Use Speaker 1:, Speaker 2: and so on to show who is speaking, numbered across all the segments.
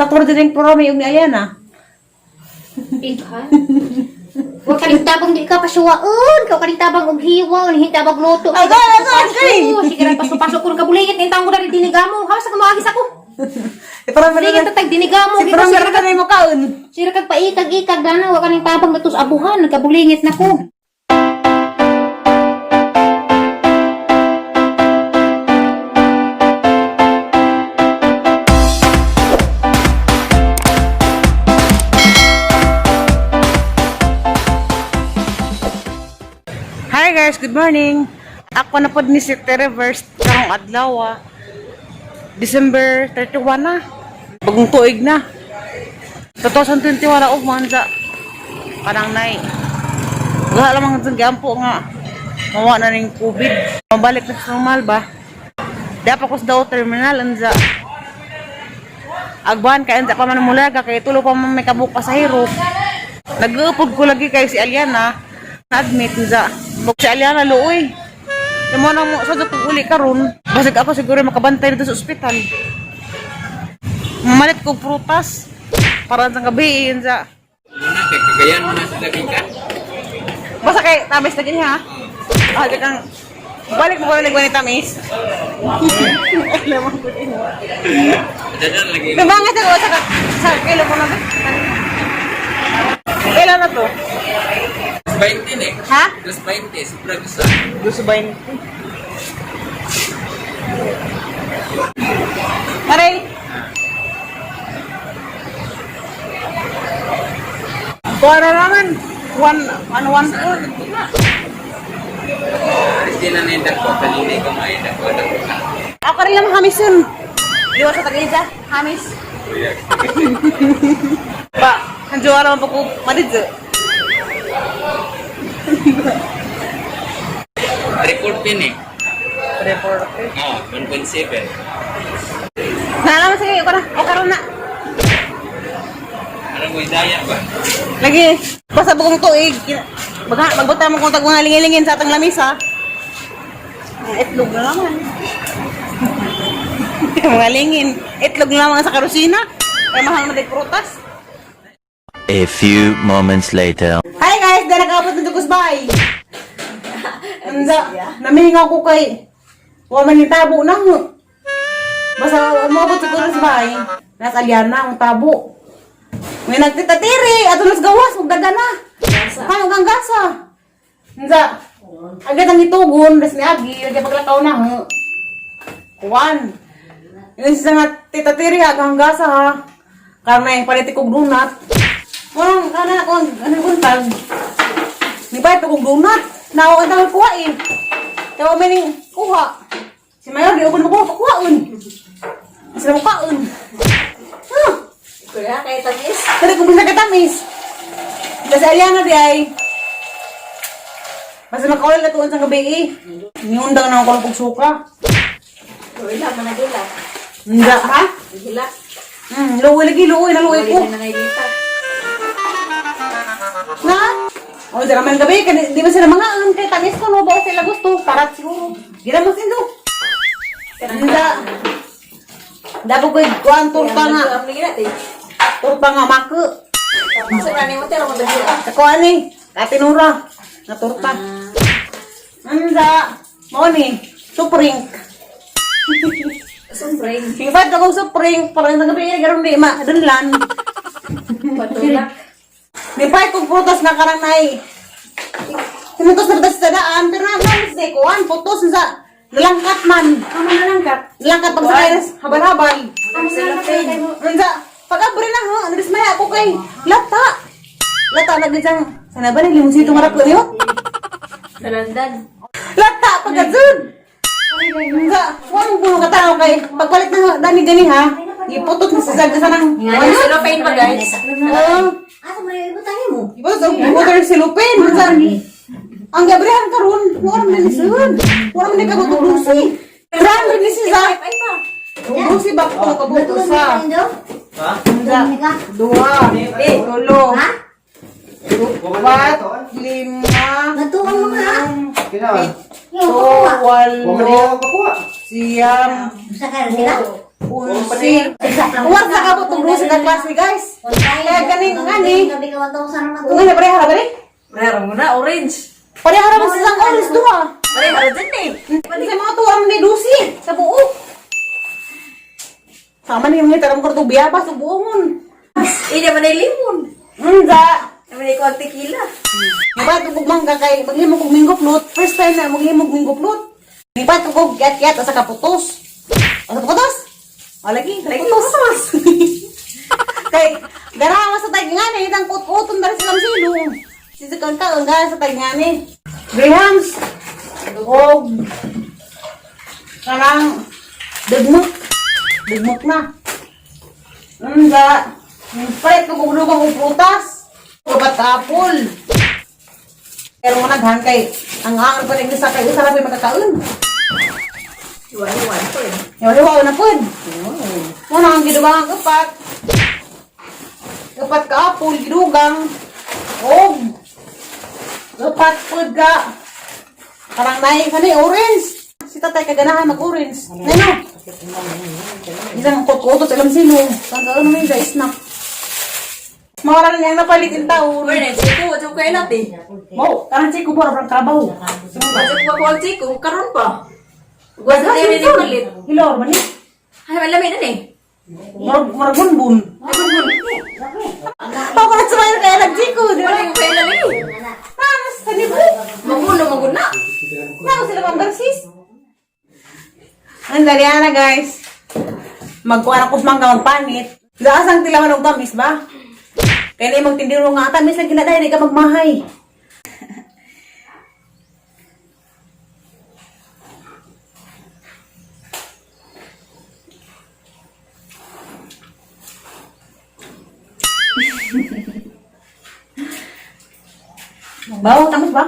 Speaker 1: Sakto din yung programa yung ni Ayana.
Speaker 2: Ikaw? Huwag ka rin tabang di ka pasuwaon. Huwag ka rin tabang ughiwa. Hindi tabang luto. Sige rin pasok-pasok ko ng kabulingit. Nintang ko na rin dinigamo. Hawas ako maagis ako. Bulingit tatag dinigamo.
Speaker 1: Si Pram ka rin mo kaon.
Speaker 2: Sira kag paikag-ikag na. Huwag ka rin tabang natus abuhan. Nagkabulingit na ko.
Speaker 1: Hi guys, good morning. Ako na pod ni si Reverse karong adlaw. December 31 na. Bagong tuig na. 2021 na manza. Kanang nay. Wala lamang itong gampo nga. Mawa na ning COVID. Mabalik na sa normal ba? Dapat ko sa daw terminal anza. Agban kay anza pa man mulaga kay tulo pa man may kabuk pasahero. Nag-upod ko lagi kay si Aliana. Na-admit niya. Bag si Aliana luoy. Yung mga mo sa kung uli karon, basig ako siguro makabantay dito sa ospital. Mamalit ko prutas para sa gabi yun sa.
Speaker 3: Muna kay kagayan mo na sa dagikan.
Speaker 1: Basta kay tamis lagi ha. Ah, kang balik mo ko na nagwani tamis. Alam mo ko din.
Speaker 3: Dadan lagi.
Speaker 1: Nabangat ako sa kilo ko na ba? Ilan na to?
Speaker 3: 20 eh.
Speaker 1: Ha?
Speaker 3: Plus 20, sobra gusto.
Speaker 1: Gusto ba yun? Aray! Kuha na naman. One food.
Speaker 3: Aris din na nindak ko, kalinay ko maindak ko.
Speaker 1: Ako rin lang hamis yun. Di ba sa Tag-Isa? Hamis. Ba, hanjo naman pa ko madidyo.
Speaker 3: Report pin eh.
Speaker 1: Report.
Speaker 3: Oh, 1.7.
Speaker 1: Nalaman sige, ako na. O karon na.
Speaker 3: Parang may daya ba?
Speaker 1: Lagi, basta bukong tuig. Magbuta mo kung tag mga lingilingin sa atang lamisa. Itlog na naman. Mga lingin. Itlog na naman sa karusina. Kaya mahal na prutas.
Speaker 4: A few moments later.
Speaker 1: Hi guys! Dahil nakabot na dugos bahay. Namihinga ko kay waman yung tabo na mo. Basta umabot siguro sa bahay. Nasa Aliana ang tabo. May nagtitatiri. Ato nas gawas. Magdaga na. Kaya kang gasa. Nza. Agad ang itugon. Das ni Agi. Agad paglakaw na. Kuwan. Yung isa nga titatiri. Agang gasa ha. Karena palitik kong donut. Walang kana ko ano buntag. Ni ba ito kong donut? Nawa ka tawag kuha eh. Tawa may ning kuha. Si Mayor di ubon mo kuhaon. Sila mo kaon.
Speaker 2: Kuya, kaya tamis.
Speaker 1: Tadi ko bisa katamis. Kasi Aliana di ay. Basta makawal na tuon sa gabi eh. Niundang na ako kong suka.
Speaker 2: Kuya, managila.
Speaker 1: Hindi ha?
Speaker 2: Gila.
Speaker 1: Luwi lagi, luwi na luwi ko.
Speaker 2: Na ngaylita.
Speaker 1: Na? O, sa naman gabi, di ba sila mga kay tamis ko, no? Bawa sila gusto, parat siguro. Gila mo sindo. Hindi. Dapat ko yung turta nga. Turta nga, maku.
Speaker 2: Masarani mo tira mo bagila.
Speaker 1: Ako ani, katinura. Na turta. Hindi. Mo ni, supring.
Speaker 2: Sumpring.
Speaker 1: Sifat ako supring, parang sa gabi, garon di, dunlan.
Speaker 2: Patulak.
Speaker 1: Di pa itong putos na karang nai. Sinutos na sa daan, pero naman sa kuan, putos sa lalangkat man.
Speaker 2: Ano na lang kat?
Speaker 1: Lalangkat pag sa kailas, habal-habal.
Speaker 2: Ano sa lapin?
Speaker 1: Nanda, pag-abri na ho, nadismaya ako kay lata. Lata, nagdisang, sana ba nilimusito marap ko niyo?
Speaker 2: Dalandan.
Speaker 1: Lata, pag-adzun. Nanda, huwag puno katao kay, pagbalik na dami-gani ha, iputot na sa sagda ng...
Speaker 2: Nga, cellophane pa guys.
Speaker 5: Asa may ibutangin mo?
Speaker 1: Iba sa water silupin. Ang gabrihan karon, wala man ni sun. Wala man ni kabutulusi. Ran ni siya. Tulusi ba ko kabutusa?
Speaker 3: Ha?
Speaker 1: Dua, tulo,
Speaker 5: Ha?
Speaker 1: apat, lima,
Speaker 5: Natuang mo ka?
Speaker 1: pito, walo, siyam,
Speaker 5: Sa kaya sila?
Speaker 1: Punsi. Uwas na ka po itong brusin ng klase, guys. Kaya ganing,
Speaker 5: Gabi ka 1,000 naman to.
Speaker 1: Kung nga, pareha ba rin?
Speaker 6: Meron mo na, orange.
Speaker 1: Pareha naman sa isang oras, duha.
Speaker 6: Meron din eh.
Speaker 1: Pati sa mga tuwa ni Lucy, sa buo. Sama ni yung ngitarang karto biyaba sa buo mon.
Speaker 6: Hindi naman ay limon.
Speaker 1: Unza.
Speaker 6: Naman ay kuwag tequila.
Speaker 1: Diba, tugog mangga kay maghimog kong minggo flute. First time na maghimog minggo flute. Diba, tugog kiat-kiat asa kaputos. Asa kaputos? O, lagi, kaputos. Kay, garawa sa tag nga ni, itang kut-kuton dari silang silong. Sisikan ka, ang gana sa tag nga ni. Grahams. O, karang, dagmuk. Dagmuk na. Unza. Palit ko kung lubang kong prutas. Kapat apple. Pero mo naghan kay ang angal pa rin sa kay usa ra may makakaon.
Speaker 6: Iwan-iwan ko eh.
Speaker 1: Yawa na pud. Mo na ang gidugang kapat. Kapat ka apple gidugang. Og kapat pud ka. Karang nay kani orange. Si tatay kaganahan mag-orange. Nano? Isang kot-koto sa ilang silong. Tanggaan mo yung snack. Mawala na niyang napalit yung taon.
Speaker 6: Meron, chiko, wala ko kayo natin.
Speaker 1: Mo, karang chiko po, parang trabaho.
Speaker 6: Masuk ko ako ang chiko, karon pa. Guwas na rin yung palit.
Speaker 1: Hilor, mani.
Speaker 6: Ay, malamig na eh.
Speaker 1: Marabunbun. Ako na sumayon kaya nag-chiko. Di ba?
Speaker 6: Wala ko kayo namin.
Speaker 1: Tanas, kanibo.
Speaker 6: Magulo, maguna.
Speaker 1: Naku sila pang garsis. Ang dali na, guys. Magkuha na kusmang gawang panit. Laasang tilawan ng tamis ba? Kaya na yung magtindiro nga, tamis lang kinadahin, hindi ka magmahay. Bawa, tamis ba?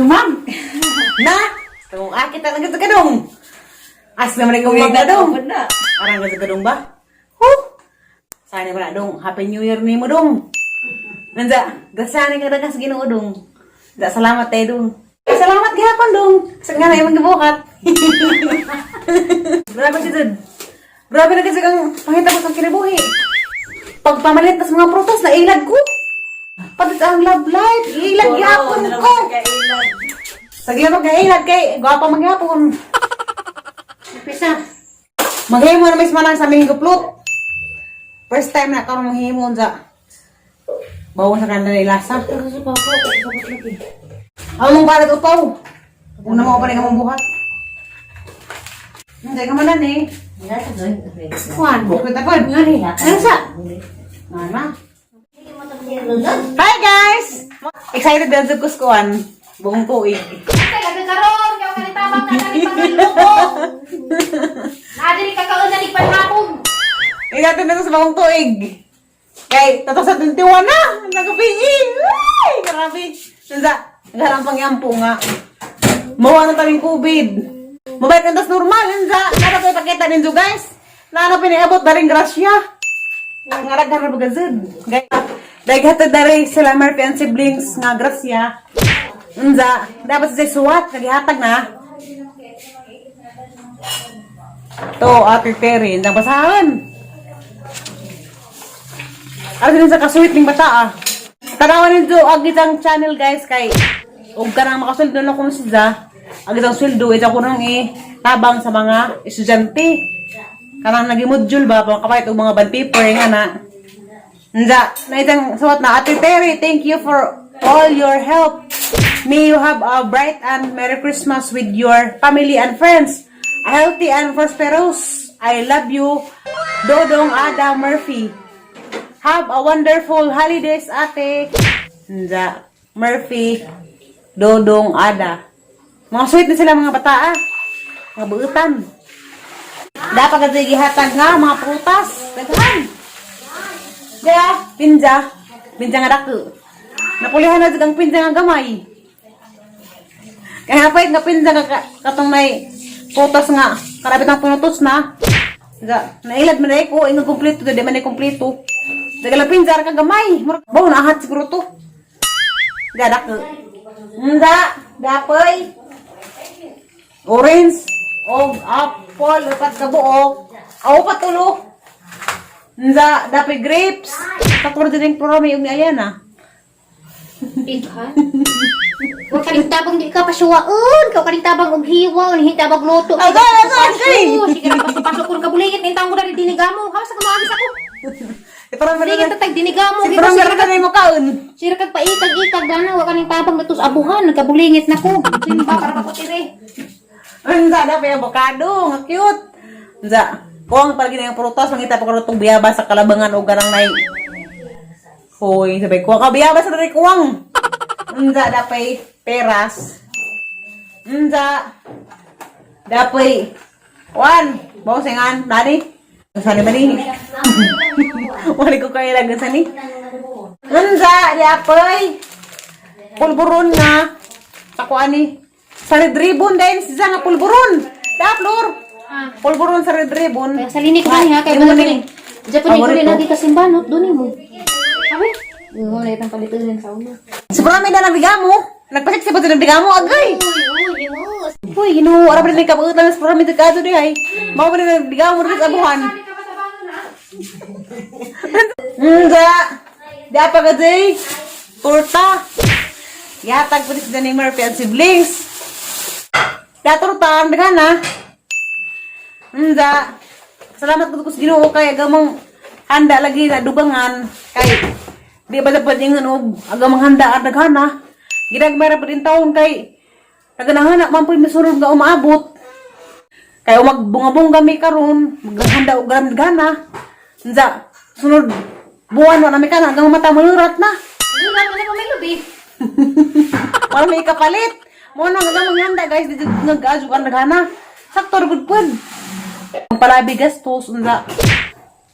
Speaker 1: Ma'am! Na! Itong akit talaga sa kadong. As naman ikaw magdadong. Arang ka sa kadong ba? Sana ba na dong? Happy New Year ni mo dong. Nanda, gasanin ka na sa Ginoo dong. Da, salamat tayo dong. Salamat gihapon dong. Sa nga na yung magbukat. Grabe si Dad. Grabe na kasi kang pangita ko sa kinabuhi. Pagpamalit tas mga protos na ilag ko. Pati ang love life, ilag gihapon ko. Sagla mag-ilag kay gwapa maghapon. Pisa. Maghimo na mismo lang sa minggo plot. First time na karong mahimo sa bawon sa kanda ni lasa. Ang mong balat upaw. Una mo pa rin ang buhat. Hindi ka manan eh. Kuan, bukit na po. Ano sa? Ano? Hi guys! Excited din sa kuskuan. Buong tuig.
Speaker 2: Ay, lagi karon, kaya kanitabang na nalipang Nadiri ka kaon na panhapon.
Speaker 1: Ingatan na sa bagong tuig. Kay, tato sa 21 na. Nag-PE. Ay, grabe. Nasa, nagarampang yampo nga. Mawa na taling COVID. Mabait ka tas normal. Nasa, nara pa ipakita ninyo guys. Nara piniabot na rin grasya. Ngarag-ngarag na bagazid. Guys, dahil hatad na rin sila Murphy and siblings nga grasya. Nasa, dapat sa suwat. Naghihatag na. To, Ate Terry, nabasahan. Ano din sa kasuwit ng bata ah. Tanawan nito, agit ang channel guys kay huwag ka nang makasuldo na kung siya. Agit ang sweldo, ito ko nang tabang sa mga estudyante. Karang nag-module ba, kapahit o mga band paper nga na. Nza, na itang suwat na, Ate Terry, thank you for all your help. May you have a bright and Merry Christmas with your family and friends. A healthy and prosperous. I love you, Dodong Ada Murphy. Have a wonderful holidays, ate. Nza, Murphy, Dodong Ada. Mga sweet na sila mga bata ah. Mga buutan. Dapat kasi gihatag nga mga prutas. Daghan. Kaya, pinja. Pinja nga dako. Napulihan na ang pinja nga gamay. Kaya pahit nga pinja nga katong may putas nga. Karabit ang pinutos na. Nailad man na ko. Inong kompleto. Di man na kompleto. Dagala pinjar ka gamay. Bawa na ahat siguro to. Gadak ko. Nda. Dapoy. orange, o apple, upat ka buok, o patulo. Nza, dapat grapes. Katulad din yung programa yung niya na.
Speaker 2: Pighan. Huwag ka rin tabang di ka pasyuwaon. Huwag ka rin tabang og hiwa. Hindi tabang luto. Sige na pasok ko ng kabuligit. Nintang mo na rin dinigamo. Hawas ka maagis ako. Sige tatag dinigamo.
Speaker 1: Si Prong gano'n na mo kaon.
Speaker 2: Sira kag paikag-ikag na. Huwag ka rin tabang natus abuhan. Nagkabulingit na ko. Sino ba para makutiri?
Speaker 1: Nza, dapat yung avocado. Nga cute. Nza, kuwang palagi na yung prutas. Mangita pa ko itong biyaba sa kalabangan o garang na hoy, sabi ko, kabiyaba sa dari kuwang. Nza, dapat peras. Nza, dapat bausingan, dani. Sani ba ni? Wali ko kayo lang sani. Nza, dapat pulburon na. Sa kuan ni. Sa red ribbon din, siya nga pulburon. Daplor. Pulburon sa red ribbon.
Speaker 2: Sa linik ba niya? Kaya ba na Diyan po nigulit lagi ka simbanot. Doon mo. Sabi? Oo, na itang palitin sa ulo.
Speaker 1: Si Prami na nabigamo. Nagpasik si Pati nabigamo agay. Uy, ginuho. Arap rin may kabuot lang sa Prami dagado di ay. Mau pa rin nabigamo rin sa abuhan. Nga. Dapa ka day. Torta. Yatag pa rin si Danny Murphy at siblings. Datorta, ang dagana. Nga. Salamat ko sa Ginoo kay agamang handa lagi na dugangan kay di ba dapat yung ano agamang handa at daghana ginagmara pa din taon kay naganahana man po misurog nga umaabot kay magbungabong kami karon maghanda og daghana unsa sunod buwan wa na mi kana hanggang mata malurat na
Speaker 2: Doon lang na may lubi.
Speaker 1: wala may kapalit mo na agamang handa guys di nag-ajuk ang daghana sakto gud pud ang palabi gastos unsa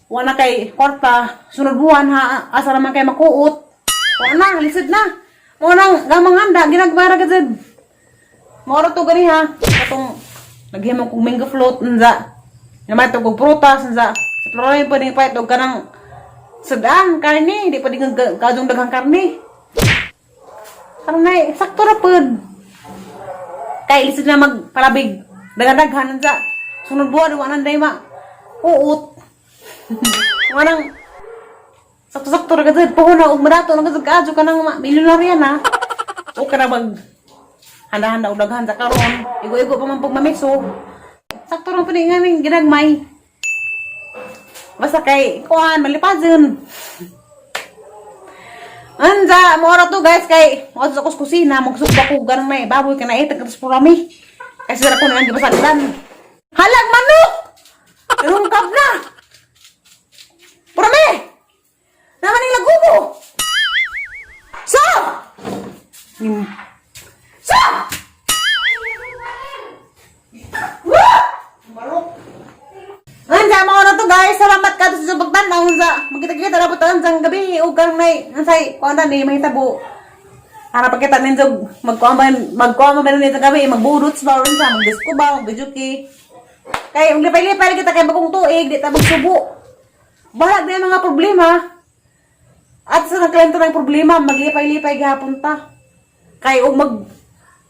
Speaker 1: wala kay kwarta sunod buwan ha asa naman kay makuot wala lisod na mo nang gamang handa ginagbara gid mo ra to gani ha katong naghimo kog mango float unsa naman to kog prutas unsa sa floray pa din pa ito kanang sedang karne di pa din kadung daghang karne karne sakto ra pud kay lisod na magpalabig daghan-daghan unsa sunod buwan wala nday ma uut wanang sakto-sakto ra gid pohon og madato na gid kadyo kanang milyonarya na o kana mag handa-handa og daghan sa karon igo-igo pa man pug mamiso sakto ra pud ngani ginagmay basta kay kuan malipazon anja mo ra to guys kay mo sa kusina magsugba ko ganang may baboy kana itag sa purami kasi ra ko na di basagdan halag manok rungkap na purami naman yung lagubo so anja mo na to guys salamat ka to sa pagtanaw sa magkita-kita na po taon sa gabi o karong nay ansay kuan na ni mahitabo para pagkita ninyo magkuama ba nito gabi magbudots ba ron sa magdisko ba magbijuki kay ang lipay-lipay kita kay bagong tuig di ta magsubo balag na yung mga problema at sa nagkalento ng problema maglipay-lipay gihapon ta kay og mag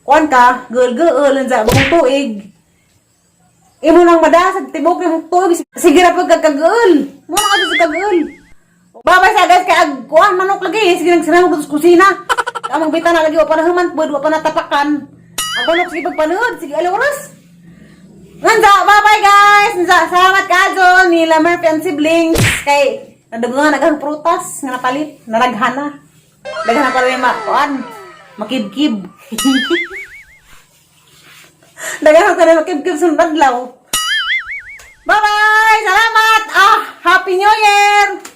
Speaker 1: kuan ka girl sa bagong tuig imo nang madasag tibok yung tuig sige ra pag kagul mo na ka sa kagul babay sa guys kay ag kuan manok lagi sige nang sinamog sa kusina among bita na lagi wa pa nahuman pud wa pa natapakan ang manok sige pagpanood sige alas Nanda, bye-bye guys! Nanda, salamat ka nila Murphy and siblings kay nadugungan nagang prutas nga napalit, naraghana. Daghana pa rin makibkib. Daghana pa rin makibkib sa nadlaw. Bye-bye! Salamat! Happy New Year!